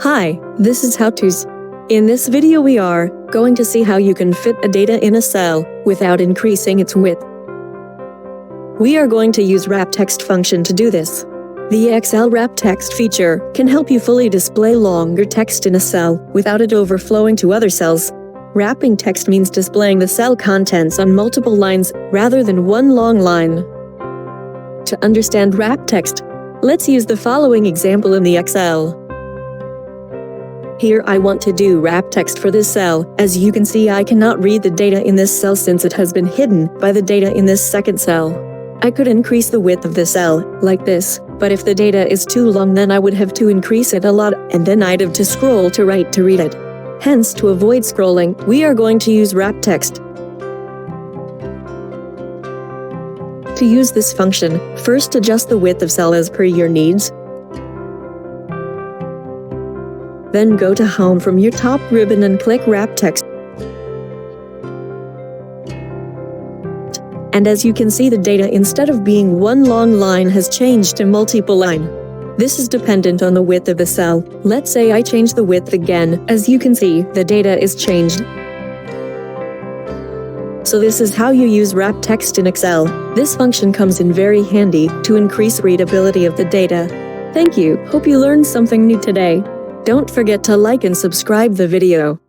Hi, this is How To's. In this video we are going to see how you can fit a data in a cell without increasing its width. We are going to use wrap text function to do this. The Excel wrap text feature can help you fully display longer text in a cell without it overflowing to other cells. Wrapping text means displaying the cell contents on multiple lines rather than one long line. To understand wrap text, let's use the following example in the Excel. Here I want to do wrap text for this cell. As you can see, I cannot read the data in this cell since it has been hidden by the data in this second cell. I could increase the width of the cell, like this, but if the data is too long then I would have to increase it a lot, and then I'd have to scroll to right to read it. Hence, to avoid scrolling, we are going to use wrap text. To use this function, first adjust the width of cell as per your needs. Then go to Home from your top ribbon and click Wrap Text. And as you can see, the data instead of being one long line has changed to multiple line. This is dependent on the width of the cell. Let's say I change the width again. As you can see, the data is changed. So this is how you use wrap text in Excel. This function comes in very handy to increase readability of the data. Thank you. Hope you learned something new today. Don't forget to like and subscribe the video.